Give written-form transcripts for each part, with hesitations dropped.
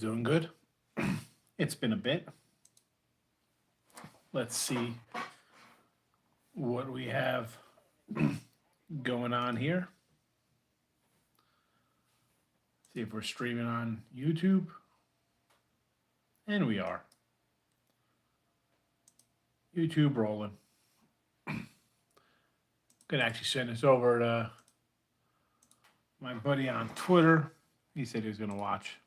doing good. It's been a bit. Let's see what we have going on here. See if we're streaming on YouTube. And we are. YouTube rolling. Gonna actually send this over to my buddy on Twitter. He said he was gonna watch.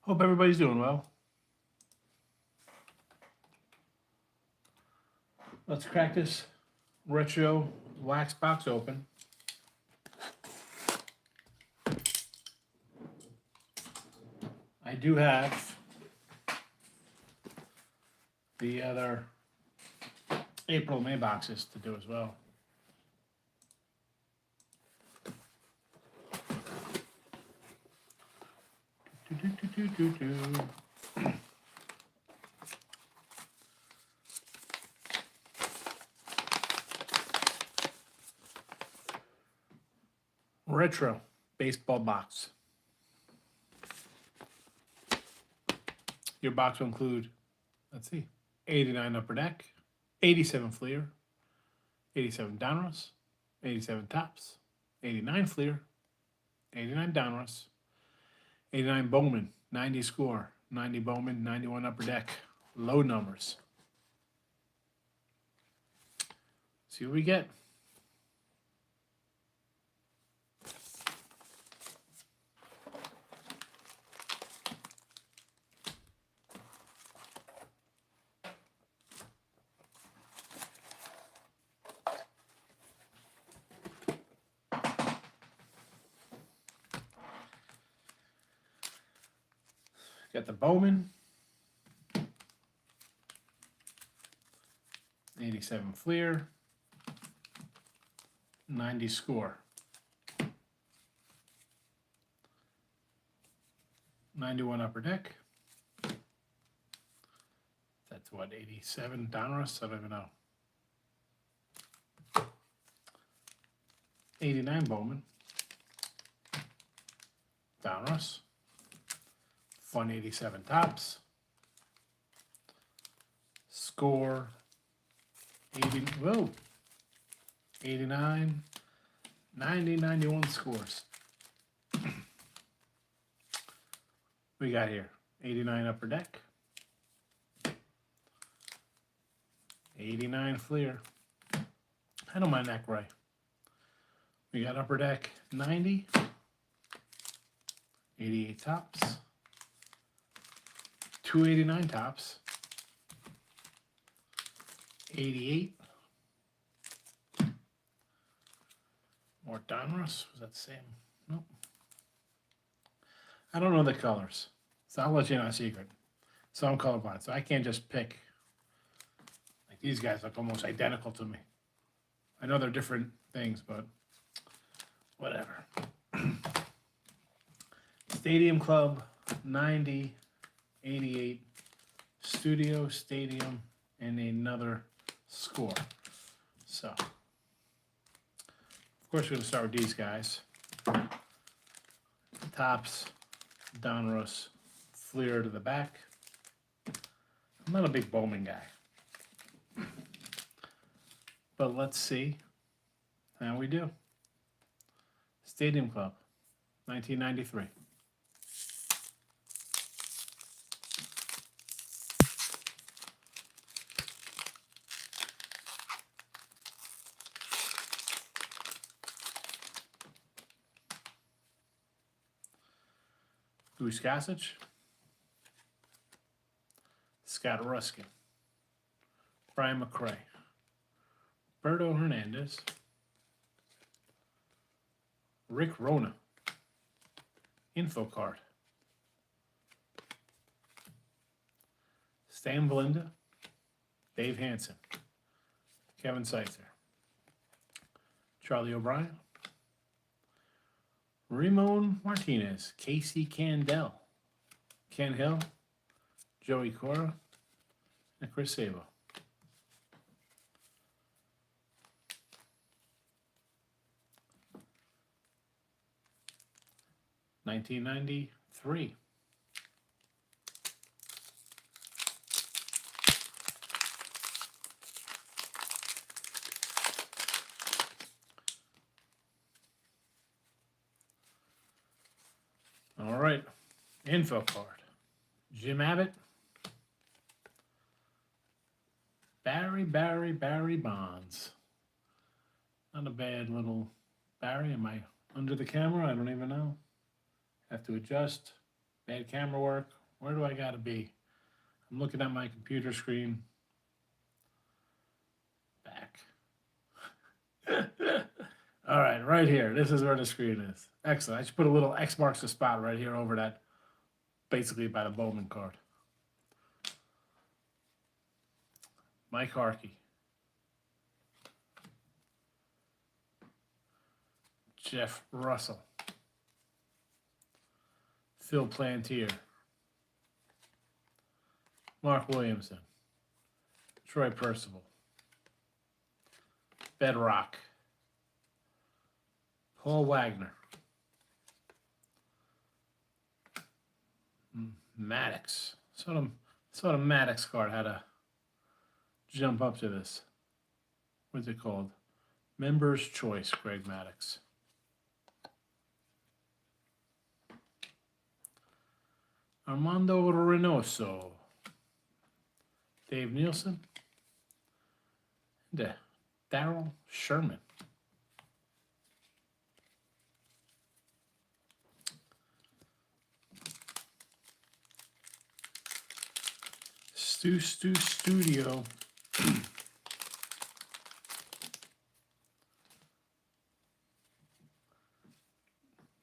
Hope everybody's doing well. Let's crack this retro wax box open. I do have the other April, May boxes to do as well. Retro baseball box. Your box will include, let's see, 89 Upper Deck, 87 Fleer, 87 Donruss, 87 Tops, 89 Fleer, 89 Donruss, 89 Bowman, 90 Score, 90 Bowman, 91 Upper Deck, low numbers. See what we get. Got the Bowman, 87 Fleer, 90 Score, 91 Upper Deck. That's what, 87 Donruss? I don't even know. 89 Bowman, Donruss. Fun 87 Tops. Score 89, 90, 91 scores. We got here 89 Upper Deck, 89 Fleer. I don't mind that gray. We got Upper Deck 90, 88 Tops. 289 Tops, 88, more Donruss, was that the same? Nope. I don't know the colors, so I'll let you know a secret. So I'm colorblind, so I can't just pick. Like these guys look almost identical to me. I know they're different things, but whatever. Stadium Club, 90. 88 Studio, Stadium, and another Score. So, of course, we're going to start with these guys. Tops, Donruss, Fleer to the back. I'm not a big Bowman guy. But let's see how we do. Stadium Club, 1993. Louis Gossage, Scott Ruskin, Brian McRae, Berto Hernandez, Rick Rona, Info Card, Stan Belinda, Dave Hansen, Kevin Seitzer, Charlie O'Brien, Ramon Martinez, Casey Candell, Ken Hill, Joey Cora, and Chris Sabo. 1993. All right, info card. Jim Abbott. Barry Bonds. Not a bad little Barry. Am I under the camera? I don't even know. Have to adjust. Bad camera work. Where do I gotta be? I'm looking at my computer screen. Back. All right, right here. This is where the screen is. Excellent. I should put a little X marks the spot right here over that, basically by the Bowman card. Mike Harkey. Jeff Russell. Phil Plantier. Mark Williamson. Troy Percival. Bedrock. Paul Wagner. Maddox. Sort of Maddox card had to jump up to this. What's it called? Members' Choice, Greg Maddox. Armando Reynoso. Dave Nielsen. And Darryl Sherman. Stu Studio.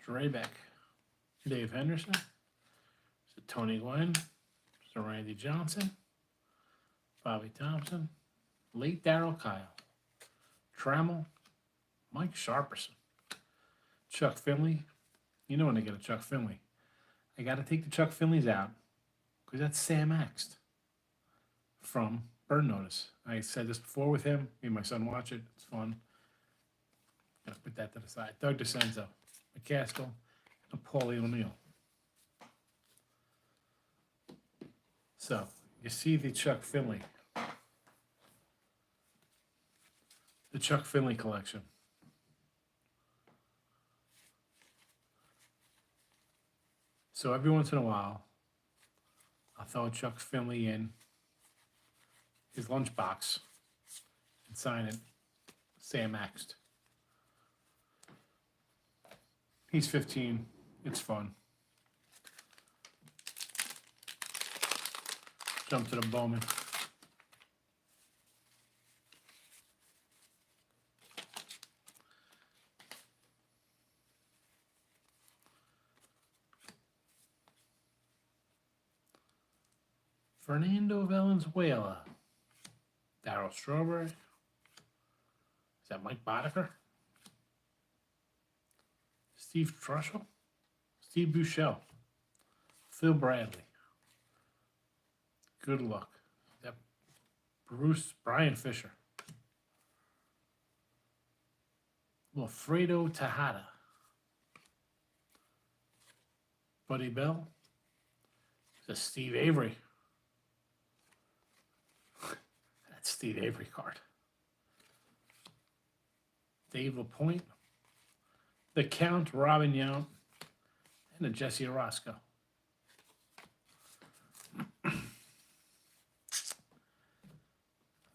Drebeck. Dave Henderson. Tony Gwynn. Mr. Randy Johnson. Bobby Thompson. Late Darryl Kyle. Trammell. Mike Sharperson. Chuck Finley. You know when I get a Chuck Finley. I got to take the Chuck Finleys out because that's Sam Axt from Burn Notice. I said this before with him. Me and my son watch it. It's fun. Gotta put that to the side. Doug DeCenzo. McCaskill. And Paulie O'Neill. So, you see the Chuck Finley. The Chuck Finley collection. So every once in a while, I'll throw Chuck Finley in his lunchbox and sign it Sam Axt. He's 15. It's fun. Jump to the Bowman. Fernando Valenzuela. Darryl Strawberry. Is that Mike Boddicker? Steve Trussell. Steve Buechele. Phil Bradley. Good luck. That Brian Fisher. Wilfredo Tejada. Buddy Bell. That's Steve Avery. That's Steve Avery card. Dave LaPointe. The Count, Robin Yount, and a Jesse Orosco.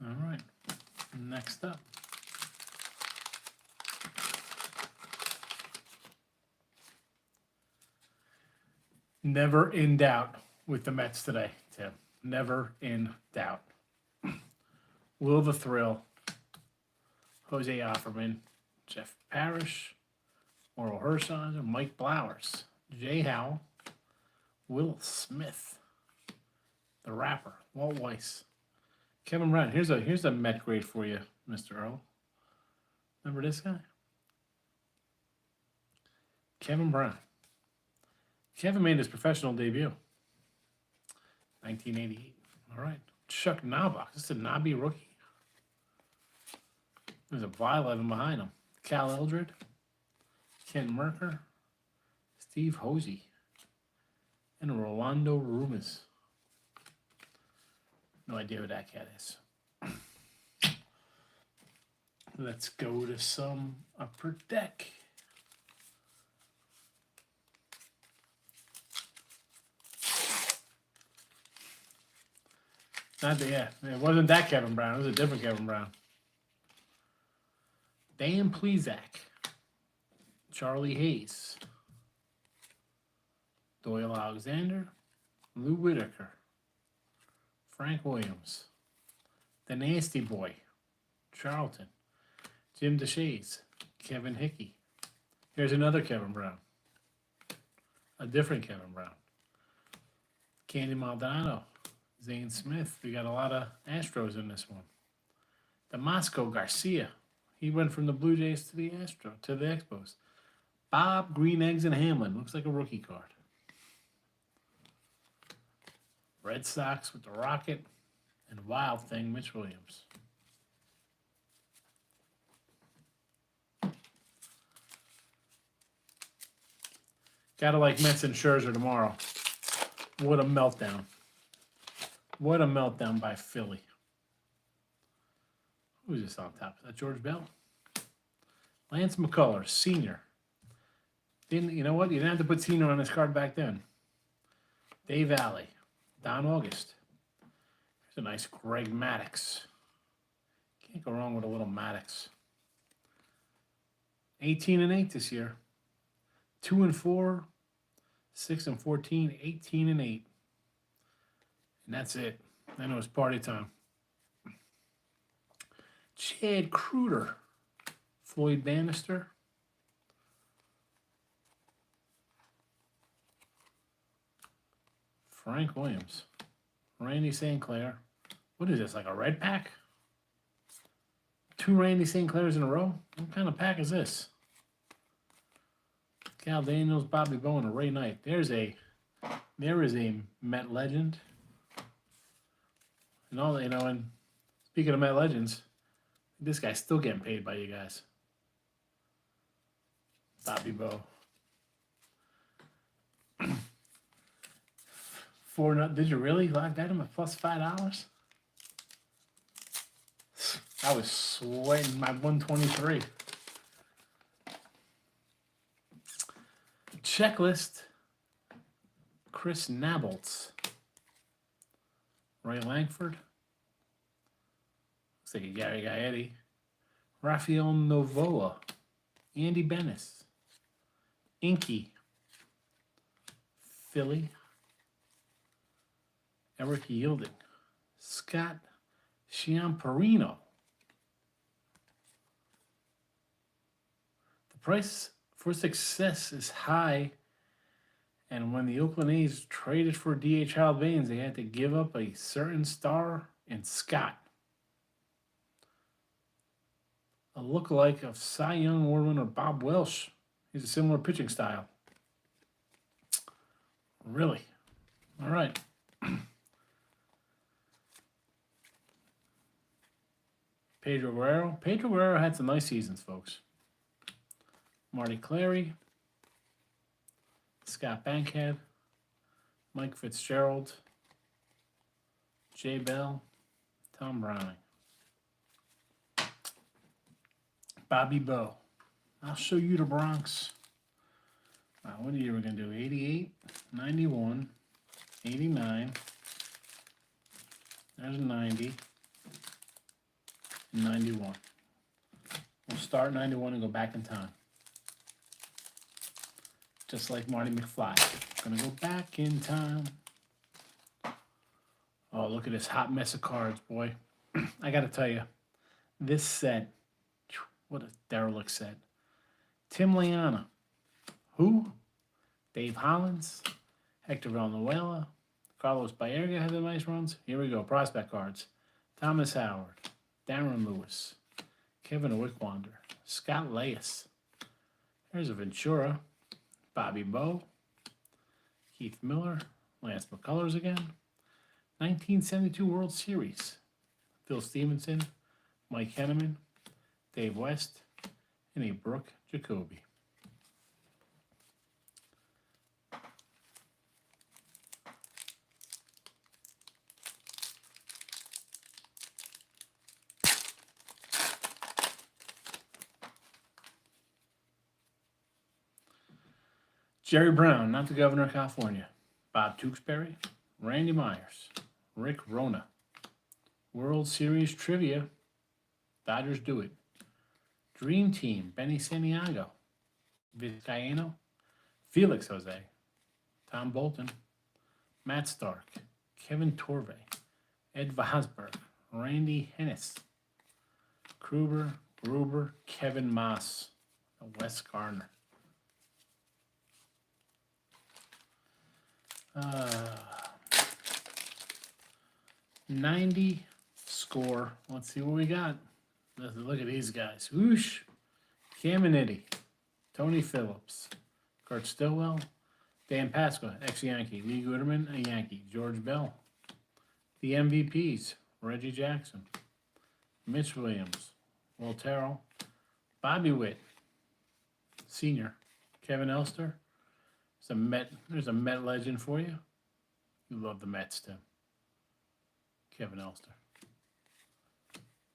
All right, next up. Never in doubt with the Mets today, Tim. Never in doubt. Will the Thrill, Jose Offerman, Jeff Parrish, Oral Hershiser, Mike Blowers, Jay Howell, Will Smith, the Rapper, Walt Weiss, Kevin Brown. Here's a Met grade for you, Mr. Earl. Remember this guy? Kevin Brown. Kevin made his professional debut. 1988. All right. Chuck Knobloch. This is a knobby rookie. There's a Violet behind him. Cal Eldred. Ken Merker. Steve Hosey, and Rolando Ruiz. No idea who that cat is. Let's go to some upper deck. Not the, yeah, it wasn't that Kevin Brown. It was a different Kevin Brown. Dan Plesac, Charlie Hayes, Doyle Alexander, Lou Whitaker, Frank Williams, the Nasty Boy, Charlton, Jim DeShays, Kevin Hickey. Here's another Kevin Brown. A different Kevin Brown. Candy Maldonado, Zane Smith. We got a lot of Astros in this one. Damasco Garcia. He went from the Blue Jays to the Expos. Bob Green Eggs and Hamlin. Looks like a rookie card. Red Sox with the Rocket and Wild Thing, Mitch Williams. Gotta like Mets and Scherzer tomorrow. What a meltdown. What a meltdown by Philly. Who's this on top? Is that George Bell? Lance McCullers, senior. You know what? You didn't have to put senior on this card back then. Dave Alley. Don August. Here's a nice Greg Maddux. Can't go wrong with a little Maddux. 18-8 this year. 2-4, 6-14, 18-8. And that's it. Then it was party time. Chad Kruder. Floyd Bannister. Frank Williams. Randy St. Clair. What is this, like a red pack? 2 Randy St. Clairs in a row? What kind of pack is this? Cal Daniels, Bobby Bowen, and Ray Knight. There is a Met legend. And all, you know, and speaking of Met legends, this guy's still getting paid by you guys. Bobby Bow. Did you really lock that in at plus $5? I was sweating my 123. Checklist. Chris Nabolts. Ray Langford. Looks like a Gary Gaetti. Rafael Novoa. Andy Bennis. Inky. Philly. Eric Yielding. Scott Chiamparino. The price for success is high, and when the Oakland A's traded for D.H. Harold Baines, they had to give up a certain star in Scott. A lookalike of Cy Young Award winner Bob Welsh. He's a similar pitching style. Really? All right. Pedro Guerrero. Pedro Guerrero had some nice seasons, folks. Marty Clary. Scott Bankhead. Mike Fitzgerald. Jay Bell. Tom Browning. Bobby Bow. I'll show you the Bronx. What year we're going to do? 88, 91, 89. There's 90. 91. We'll start 91 and go back in time. Just like Marty McFly. Gonna go back in time. Oh, look at this hot mess of cards, boy. I gotta tell you, this set, what a derelict set. Tim Liana. Who? Dave Hollins. Hector Villanueva. Carlos Baerga had the nice runs. Here we go. Prospect cards. Thomas Howard. Darren Lewis, Kevin Wickwander, Scott Leyes. Here's a Ventura, Bobby Bow, Keith Miller, Lance McCullers again, 1972 World Series, Phil Stevenson, Mike Henneman, Dave West, and a Brooke Jacoby. Jerry Brown, not the governor of California. Bob Tewksbury, Randy Myers, Rick Rona. World Series Trivia, Dodgers do it. Dream Team, Benny Santiago, Vizcaino, Felix Jose, Tom Bolton, Matt Stark, Kevin Torvey, Ed Vosberg, Randy Hennis, Kruber, Gruber, Kevin Moss, and Wes Garner. 90 score. Let's see what we got. Let's look at these guys. Whoosh. Caminiti, Tony Phillips, Kurt Stillwell, Dan Pasqua, ex-Yankee, Lee Gooderman, a Yankee, George Bell. The MVPs, Reggie Jackson, Mitch Williams, Will Terrell, Bobby Witt, Senior, Kevin Elster. There's a Met legend for you. You love the Mets, too. Kevin Elster.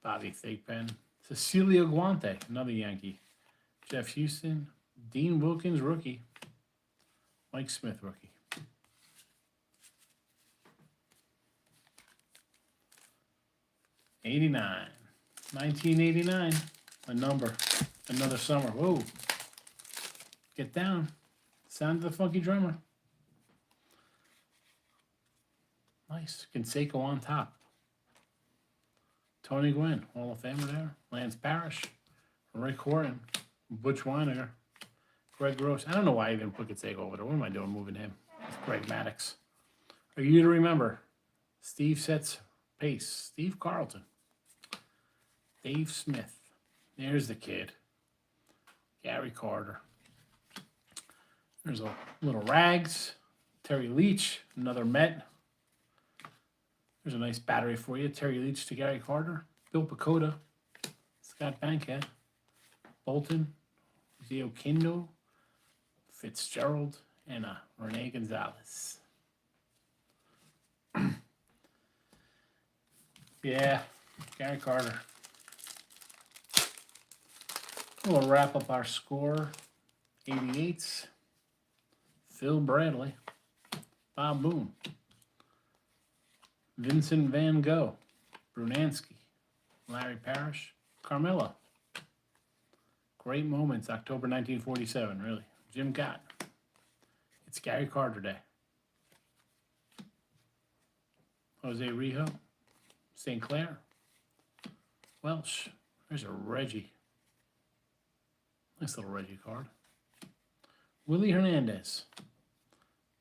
Bobby Thigpen, Cecilio Guante, another Yankee, Jeff Houston, Dean Wilkins, rookie, Mike Smith, rookie. '89, 1989, a number, another summer. Whoa, get down. Sound of the funky drummer. Nice. Canseco on top. Tony Gwynn, Hall of Famer there. Lance Parrish, Rick Horton, Butch Weiniger, Greg Gross. I don't know why I even put Canseco over there. What am I doing moving him? It's Greg Maddox. Are you to remember? Steve sets pace. Steve Carlton. Dave Smith. There's the kid. Gary Carter. There's a little Rags. Terry Leach, another Met. There's a nice battery for you. Terry Leach to Gary Carter. Bill Pecota. Scott Bankhead. Bolton. Zio Kindo. Fitzgerald. And Rene Gonzalez. Yeah, Gary Carter. We'll wrap up our score. 88s. Phil Bradley, Bob Boone, Vincent Van Gogh, Brunansky, Larry Parrish, Carmelo. Great moments, October 1947, really. Jim Gott. It's Gary Carter Day. Jose Rijo, St. Clair, Welsh. There's a Reggie. Nice little Reggie card. Willie Hernandez.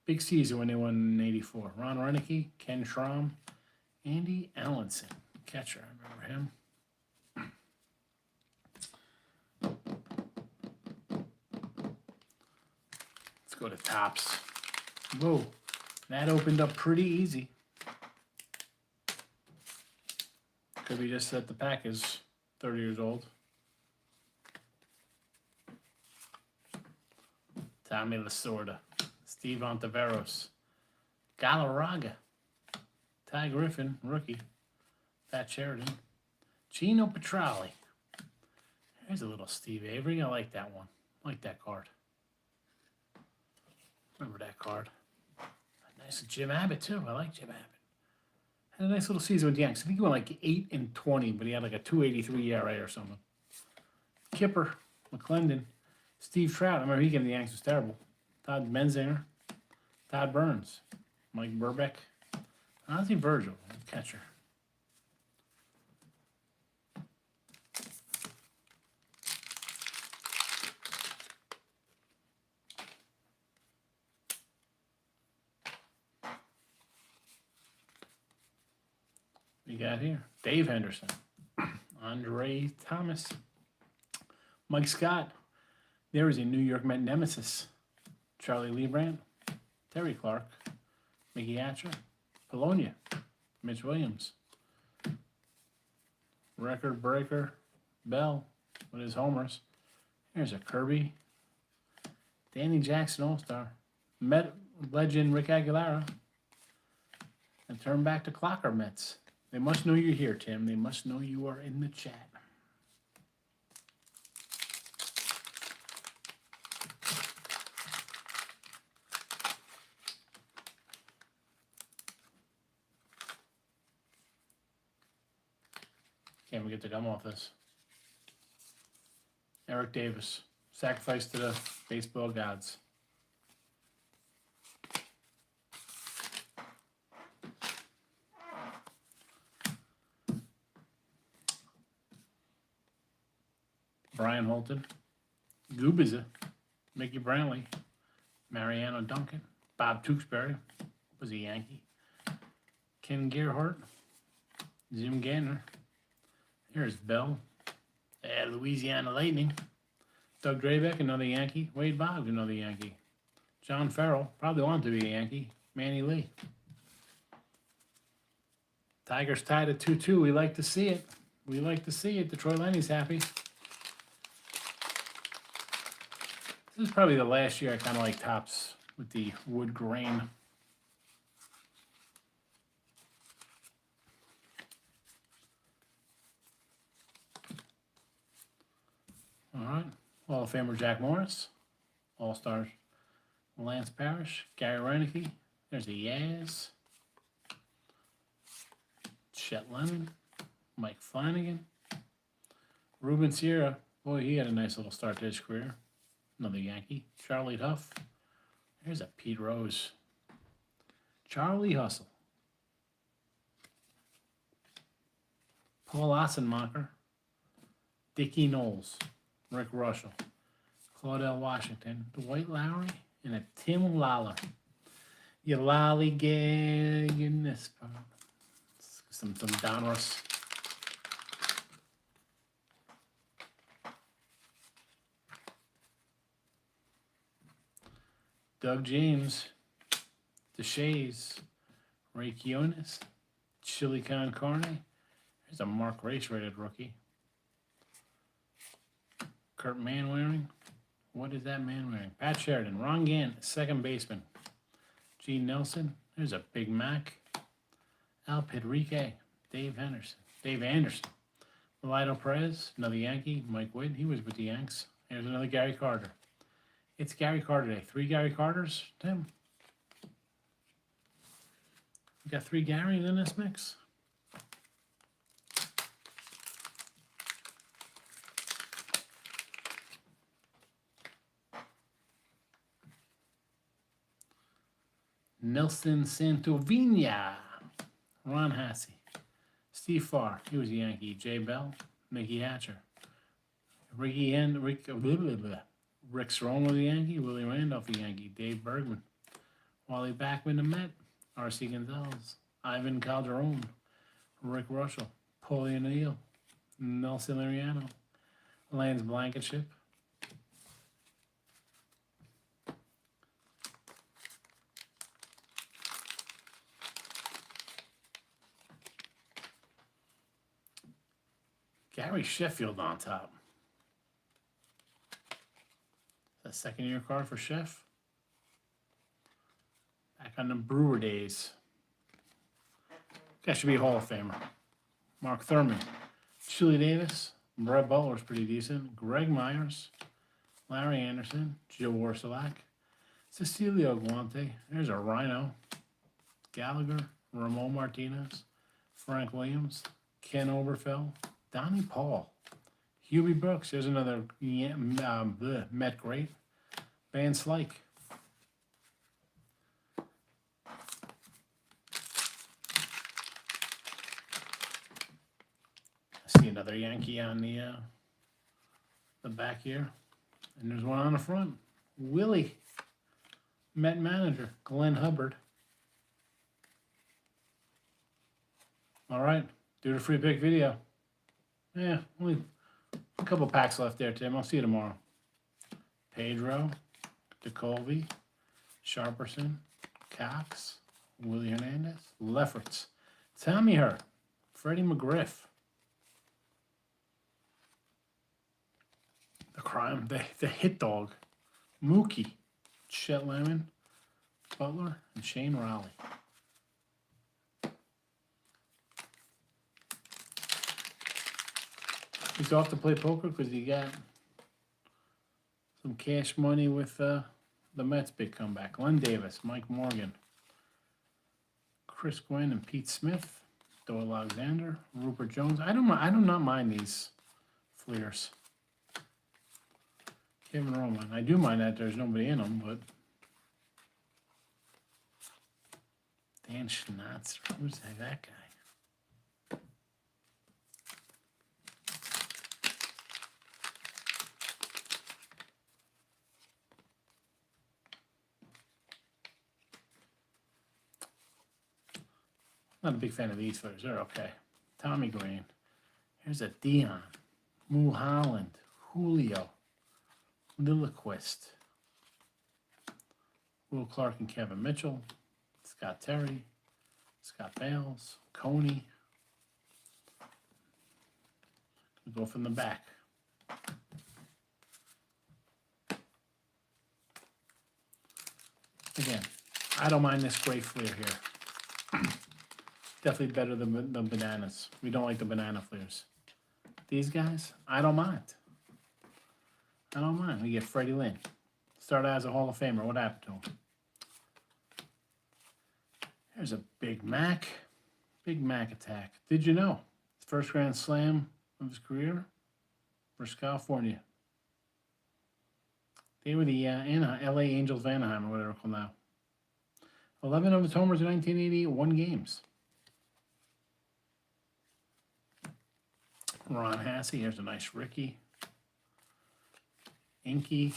Big season when they won in '84. Ron Renicky, Ken Schramm, Andy Allenson, catcher. I remember him. Let's go to tops. Whoa, that opened up pretty easy. Could be just that the pack is 30 years old. Tommy Lasorda, Steve Ontiveros, Galarraga, Ty Griffin, rookie, Pat Sheridan, Gino Petrali. There's a little Steve Avery. I like that one. I like that card. Remember that card. Nice Jim Abbott, too. I like Jim Abbott. Had a nice little season with the Yanks. I think he went like 8-20, but he had like a 2.83 ERA or something. Kipper, McClendon, Steve Trout. I remember he came to the Yanks was terrible. Todd Menzinger, Todd Burns, Mike Burbeck, Ozzie Virgil, catcher. We got here Dave Henderson, Andre Thomas, Mike Scott. There is a New York Met nemesis. Charlie Leibrandt, Terry Clark, Mickey Hatcher, Polonia, Mitch Williams, record breaker Bell with his homers. Here's a Kirby, Danny Jackson All-Star, Met legend Rick Aguilera, and turn back to Clocker Mets. They must know you're here, Tim. They must know you are in the chat. Can't even get the gum off this. Eric Davis. Sacrifice to the baseball gods. Brian Holton. Goobiza. Mickey Brantley. Mariano Duncan. Bob Tewksbury was a Yankee. Ken Gerhardt. Jim Gantner. Here's Bell. Louisiana Lightning. Doug Drabek, another Yankee. Wade Boggs, another Yankee. John Farrell, probably wanted to be a Yankee. Manny Lee. Tigers tied at 2-2. We like to see it. We like to see it. Detroit Lenny's happy. This is probably the last year I kind of like Topps with the wood grain. All right. Hall of Famer Jack Morris. All-Stars Lance Parrish. Gary Reineke. There's a Yaz. Chet Lemon. Mike Flanagan. Ruben Sierra. Boy, he had a nice little start to his career. Another Yankee. Charlie Huff. There's a Pete Rose. Charlie Hustle. Paul Ossenmacher. Dickie Knowles. Rick Russell. Claudel Washington. Dwight Lowry. And a Tim Lawler. You lollygag in this part. Some Donruss. Doug James, DeShays, Ray Quinones, Chili Con Carne. There's a Mark Race rated rookie. Kurt Manwaring. What is that man wearing? Pat Sheridan, Ron Gant, second baseman. Gene Nelson. There's a Big Mac. Al Pedrique, Dave Anderson. Melido Perez, another Yankee. Mike Witt, he was with the Yanks. There's another Gary Carter. It's Gary Carter Day. 3 Gary Carters, Tim. We got 3 Garys in this mix. Nelson Santovina. Ron Hasse. Steve Farr, he was a Yankee. Jay Bell. Mickey Hatcher. Rick Strong was a Yankee. Willie Randolph, a Yankee. Dave Bergman. Wally Backman, a Met. R.C. Gonzalez. Ivan Calderon. Rick Russell. Paulie O'Neill. Nelson Liriano. Lance Blankenship. Gary Sheffield on top. That second-year card for Chef. Back on the Brewer days. That should be a Hall of Famer. Mark Thurman. Chili Davis. Brett Butler's pretty decent. Greg Myers. Larry Anderson. Joe Orsolak. Cecilio Guante. There's a Rhino. Gallagher. Ramon Martinez. Frank Williams. Ken Oberfeld. Donnie Paul. Hubie Brooks. There's another Met great. Van Slyke. I see another Yankee on the back here. And there's one on the front. Willie. Met manager. Glenn Hubbard. All right. Do the free pick video. Yeah, only a couple packs left there, Tim. I'll see you tomorrow. Pedro, DeColvey, Sharperson, Cox, Willie Hernandez, Lefferts, Tommy Hurt, Freddie McGriff. The hit dog, Mookie, Chet Lemon, Butler, and Shane Raleigh. He's off to play poker because he got some cash money with the Mets' big comeback. Len Davis, Mike Morgan, Chris Gwynn, and Pete Smith. Doyle Alexander, Rupert Jones. I do not mind these Fleers. Kevin Roman. I do mind that there's nobody in them, but Dan Schnatzer. Who's that guy? Not a big fan of these Fleers. They're okay. Tommy Green. Here's a Dion. Mulholland. Julio. Lilliquist. Will Clark and Kevin Mitchell. Scott Terry. Scott Bales. Coney. We'll go from the back. Again, I don't mind this gray Fleer here. Definitely better than the bananas. We don't like the banana Fleers. These guys, I don't mind. I don't mind. We get Freddie Lynn. Started as a Hall of Famer. What happened to him? Here's a Big Mac. Big Mac attack. Did you know? First Grand Slam of his career versus California. They were the LA Angels of Anaheim, or whatever it's called now. 11 of his homers in 1981 games. Ron Hasse. Here's a nice Ricky. Inky.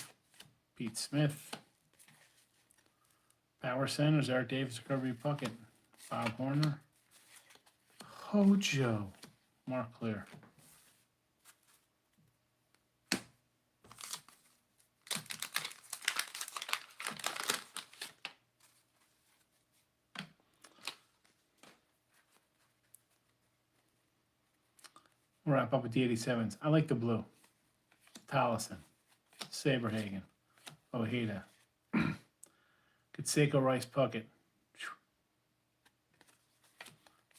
Pete Smith. Power centers. Eric Davis, Kirby Puckett. Bob Horner. Hojo. Mark Clear. We'll wrap up with the 87s. I like the blue. Tollison. Saberhagen. Ojeda. Canseco Rice Puckett.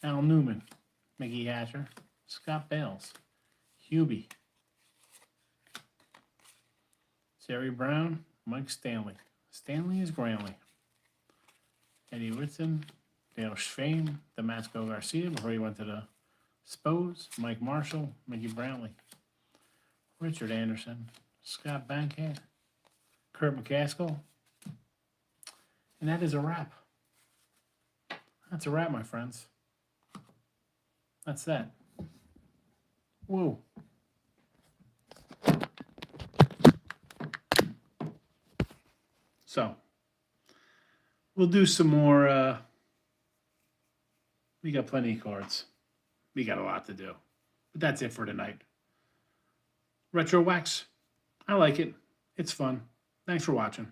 Al Newman. Mickey Hatcher. Scott Bales. Hubie. Jerry Brown. Mike Stanley. Stanley is Granley. Eddie Whitson. Dale Schwein. Damasco Garcia before he went to the Spose. Mike Marshall. Mickey Brantley. Richard Anderson. Scott Bankhead. Kurt McCaskill. And that is a wrap. That's a wrap, my friends. That's that. Whoa. So, we'll do some more. We got plenty of cards. We got a lot to do. But that's it for tonight. Retro Wax. I like it. It's fun. Thanks for watching.